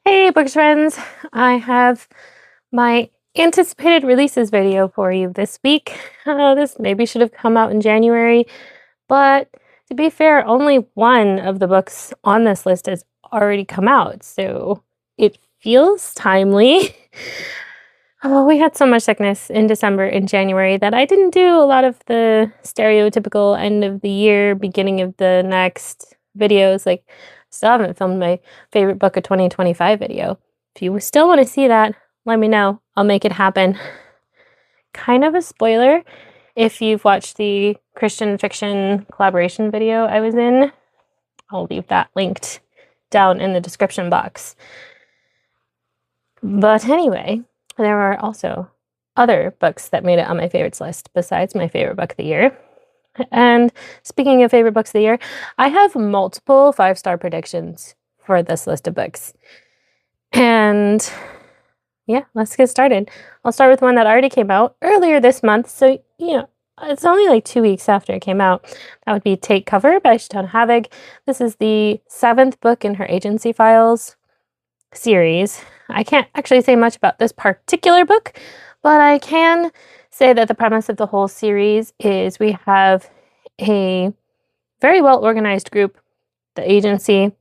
Hey bookish friends, I have my anticipated releases video for you this week. This maybe should have come out in January, but to be fair, only one of the books on this list has already come out, so it feels timely. Oh, we had so much sickness in December and January that I didn't do a lot of the stereotypical end of the year, beginning of the next videos. Like, still haven't filmed my favorite book of 2025 video. If you still want to see that, let me know. I'll make it happen. Kind of a spoiler if you've watched the Christian fiction collaboration video I was in. I'll leave that linked down in the description box. But anyway, there are also other books that made it on my favorites list besides my favorite book of the year. And speaking of favorite books of the year, I have multiple 5-star predictions for this list of books. And yeah, let's get started. I'll start with one that already came out earlier this month. So, it's only like 2 weeks after it came out. That would be Take Cover by Chautona Havig. This is the 7th book in her Agency Files series. I can't actually say much about this particular book, but I can say that the premise of the whole series is we have a very well-organized group, the agency.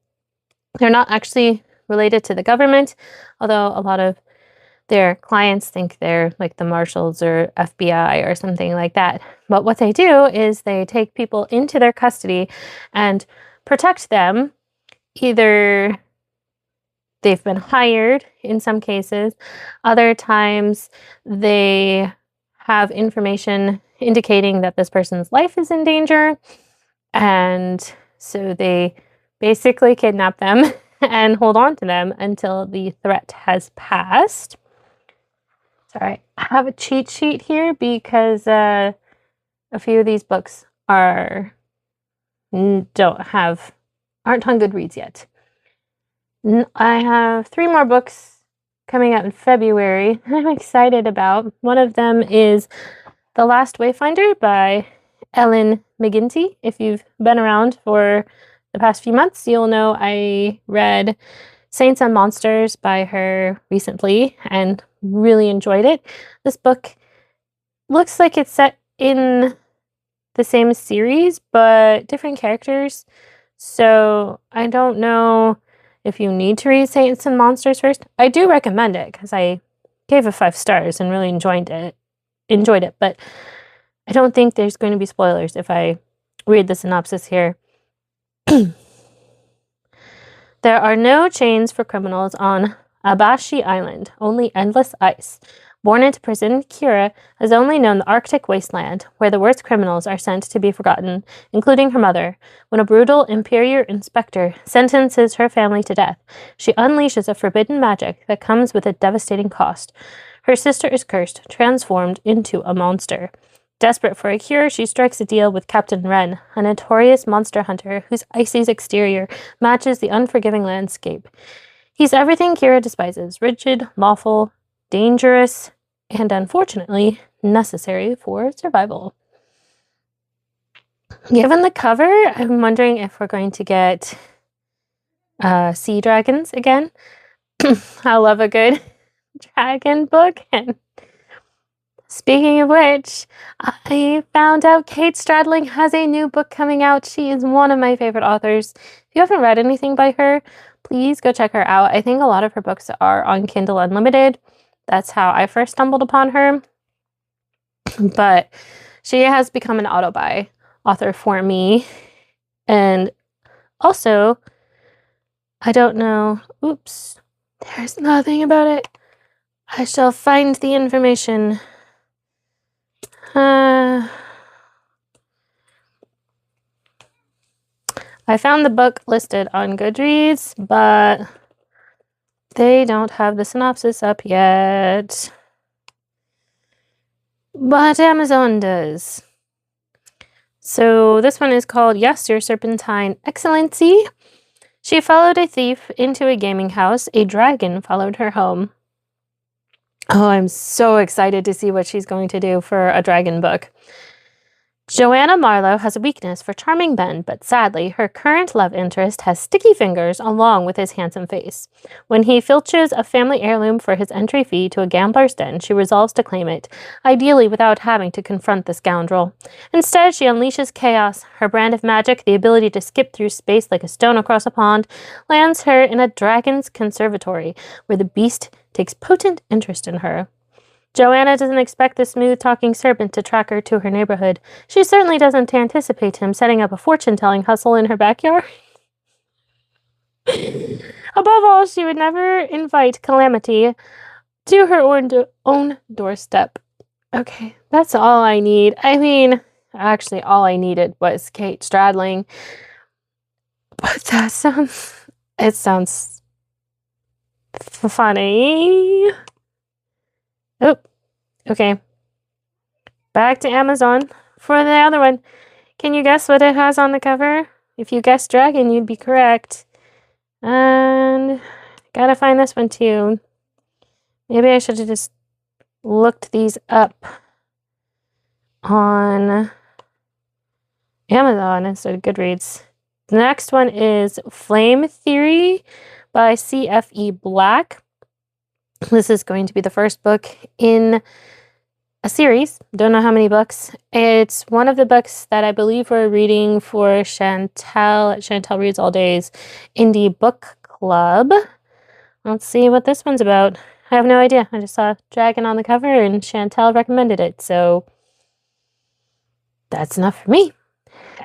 They're not actually related to the government, although a lot of their clients think they're like the Marshals or FBI or something like that. But what they do is they take people into their custody and protect them. Either they've been hired in some cases, other times they have information indicating that this person's life is in danger, and so they basically kidnap them and hold on to them until the threat has passed. Sorry, I have a cheat sheet here because a few of these books aren't on Goodreads yet. I have 3 more books coming out in February I'm excited about. One of them is The Last Wayfinder by Ellen McGinty. If you've been around for the past few months, you'll know I read Saints and Monsters by her recently and really enjoyed it. This book looks like it's set in the same series, but different characters. So I don't know if you need to read Saints and Monsters first. I do recommend it because I gave it 5 stars and really enjoyed it, but I don't think there's going to be spoilers if I read the synopsis here. There are no chains for criminals on Abashi Island, only endless ice. Born into prison, Kira has only known the Arctic wasteland, where the worst criminals are sent to be forgotten, including her mother. When a brutal Imperial inspector sentences her family to death, she unleashes a forbidden magic that comes with a devastating cost. Her sister is cursed, transformed into a monster. Desperate for a cure, she strikes a deal with Captain Wren, a notorious monster hunter whose icy exterior matches the unforgiving landscape. He's everything Kira despises: rigid, lawful, dangerous, and unfortunately necessary for survival. Given the cover, I'm wondering if we're going to get sea dragons again. I love a good dragon book. And speaking of which, I found out Kate Stradling has a new book coming out. She is one of my favorite authors. If you haven't read anything by her, please go check her out. I think a lot of her books are on Kindle Unlimited. That's how I first stumbled upon her. But she has become an auto-buy author for me. And also, I don't know. Oops. There's nothing about it. I shall find the information. I found the book listed on Goodreads, but they don't have the synopsis up yet. But Amazon does. So this one is called Yes, Your Serpentine Excellency. She followed a thief into a gaming house. A dragon followed her home. Oh, I'm so excited to see what she's going to do for a dragon book. Joanna Marlowe has a weakness for charming men, but sadly, her current love interest has sticky fingers along with his handsome face. When he filches a family heirloom for his entry fee to a gambler's den, she resolves to claim it, ideally without having to confront the scoundrel. Instead, she unleashes chaos. Her brand of magic, the ability to skip through space like a stone across a pond, lands her in a dragon's conservatory, where the beast takes potent interest in her. Joanna doesn't expect the smooth-talking serpent to track her to her neighborhood. She certainly doesn't anticipate him setting up a fortune-telling hustle in her backyard. Above all, she would never invite calamity to her own doorstep. Okay, that's all I need. I mean, actually, all I needed was Kate Stradling. But it sounds funny. Oh, okay. Back to Amazon for the other one. Can you guess what it has on the cover? If you guessed dragon, you'd be correct. And gotta find this one too. Maybe I should have just looked these up on Amazon instead of Goodreads. The next one is Flame Theory by C.F.E. Black. This is going to be the first book in a series. Don't know how many books. It's one of the books that I believe we're reading for Chantel at Chantel Reads All Day's Indie Book Club. Let's see what this one's about. I have no idea. I just saw dragon on the cover and Chantel recommended it, so that's enough for me.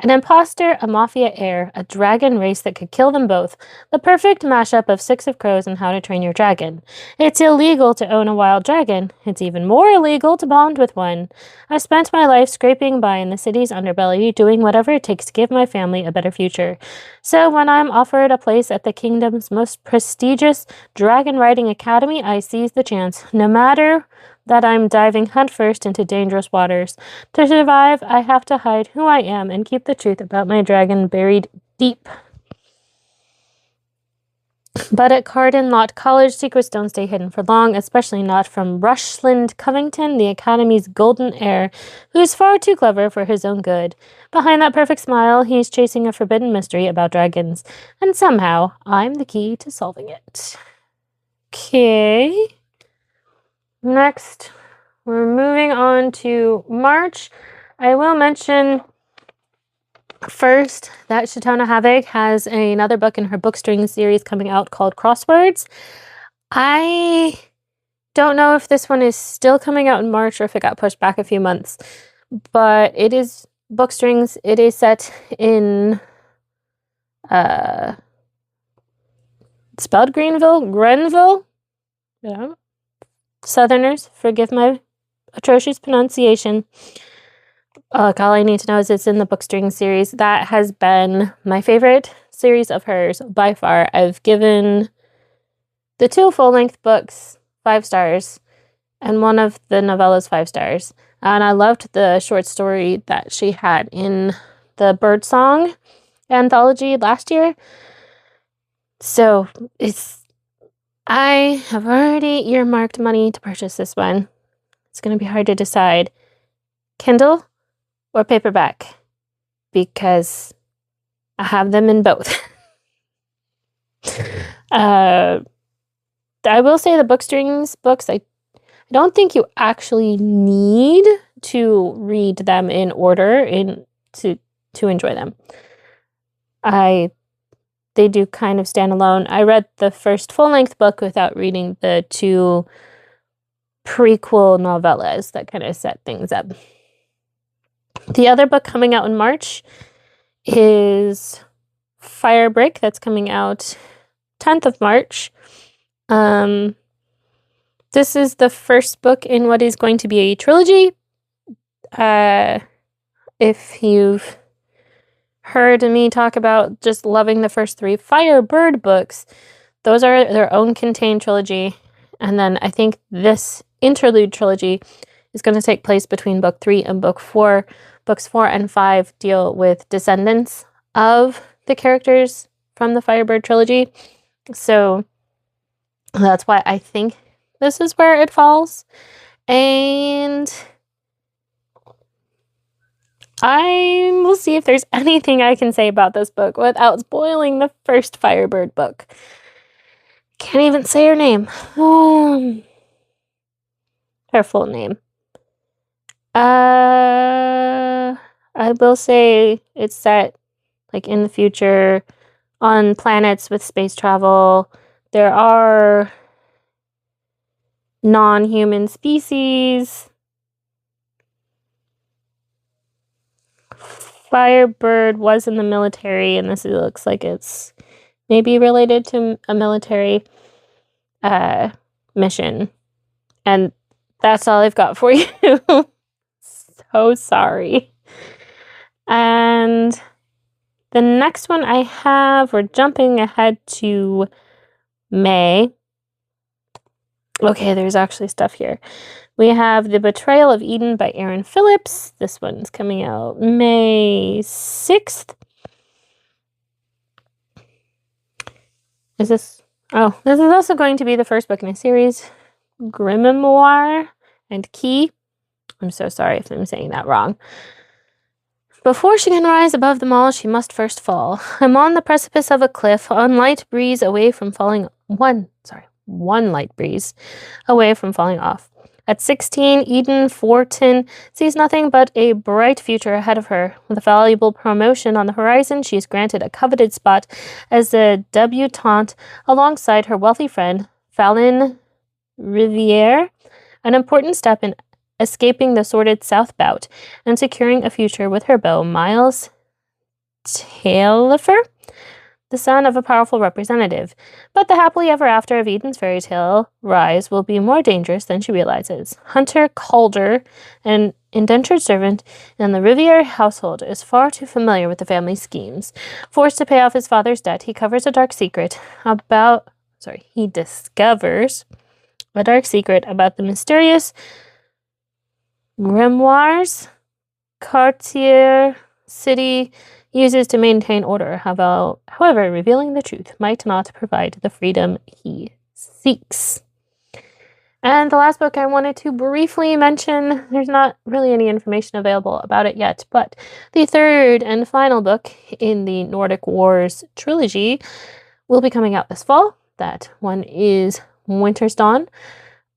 An imposter, a mafia heir, a dragon race that could kill them both. The perfect mashup of Six of Crows and How to Train Your Dragon. It's illegal to own a wild dragon. It's even more illegal to bond with one. I spent my life scraping by in the city's underbelly, doing whatever it takes to give my family a better future. So when I'm offered a place at the kingdom's most prestigious dragon riding academy, I seize the chance, no matter that I'm diving headfirst into dangerous waters. To survive, I have to hide who I am and keep the truth about my dragon buried deep. But at Carden Lot College, secrets don't stay hidden for long, especially not from Rushland Covington, the Academy's golden heir, who's far too clever for his own good. Behind that perfect smile, he's chasing a forbidden mystery about dragons, and somehow I'm the key to solving it. Okay. Next, we're moving on to March. I will mention first that Chautona Havig has another book in her bookstring series coming out called CrossWords. I don't know if this one is still coming out in March or if it got pushed back a few months, but it is bookstrings. It is set in spelled Grenville. Yeah. Southerners, forgive my atrocious pronunciation. All I need to know is it's in the bookstring series. That has been my favorite series of hers by far. I've given the 2 full-length books 5 stars and one of the novellas 5 stars. And I loved the short story that she had in the Birdsong anthology last year. So I have already earmarked money to purchase this one. It's going to be hard to decide. Kindle or paperback, because I have them in both. I will say the bookstrings books, I don't think you actually need to read them in order to enjoy them. They do kind of stand alone. I read the first full-length book without reading the 2 prequel novellas that kind of set things up. The other book coming out in March is Firebreak. That's coming out 10th of March. This is the first book in what is going to be a trilogy. If you've heard me talk about just loving the first 3 Firebird books, those are their own contained trilogy. And then I think this interlude trilogy is going to take place between book 3 and book 4. Books 4 and 5 deal with descendants of the characters from the Firebird trilogy. So that's why I think this is where it falls. And I will see if there's anything I can say about this book without spoiling the first Firebird book. Can't even say her name. Her full name. I will say it's set like in the future on planets with space travel. There are non-human species. Firebird was in the military, and this looks like it's maybe related to a military mission. And that's all I've got for you. So sorry. And the next one I have, we're jumping ahead to May. Okay, there's actually stuff here. We have The Betrayal of Eden by Aaron Phillips. This one's coming out May 6th. This is also going to be the first book in a series. Grimoire and Key. I'm so sorry if I'm saying that wrong. Before she can rise above them all, she must first fall. I'm on the precipice of a cliff, one light breeze away from falling off. At 16, Eden Fortin sees nothing but a bright future ahead of her. With a valuable promotion on the horizon, she is granted a coveted spot as a debutante alongside her wealthy friend, Fallon Riviere, an important step in escaping the sordid South Bout and securing a future with her beau, Miles Taillefer, the son of a powerful representative. But the happily ever after of Eden's fairy tale rise will be more dangerous than she realizes. Hunter Calder, an indentured servant in the Riviere household, is far too familiar with the family's schemes. Forced to pay off his father's debt, he discovers a dark secret about the mysterious grimoires Cartier City uses to maintain order. However, revealing the truth might not provide the freedom he seeks. And the last book I wanted to briefly mention, there's not really any information available about it yet, but the third and final book in the Nordic Wars trilogy will be coming out this fall. That one is Winter's Dawn.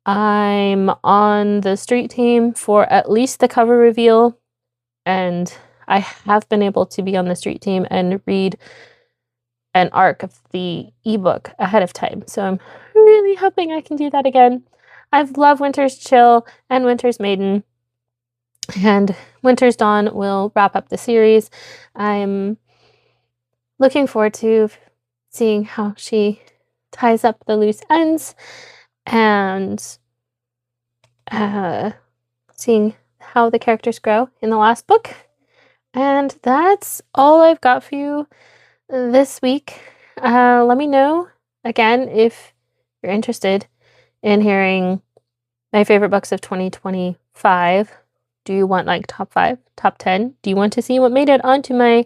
I'm on the street team for at least the cover reveal, and I have been able to be on the street team and read an arc of the ebook ahead of time. So I'm really hoping I can do that again. I've loved Winter's Chill and Winter's Maiden, and Winter's Dawn will wrap up the series. I'm looking forward to seeing how she ties up the loose ends and seeing how the characters grow in the last book. And that's all I've got for you this week. Let me know, again, if you're interested in hearing my favorite books of 2025. Do you want like top 5, top 10? Do you want to see what made it onto my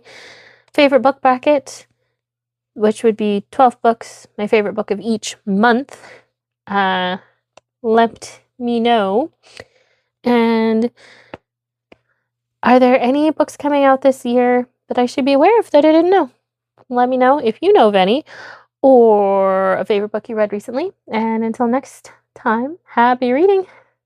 favorite book bracket, which would be 12 books, my favorite book of each month? Let me know. And are there any books coming out this year that I should be aware of that I didn't know? Let me know if you know of any, or a favorite book you read recently. And until next time, happy reading.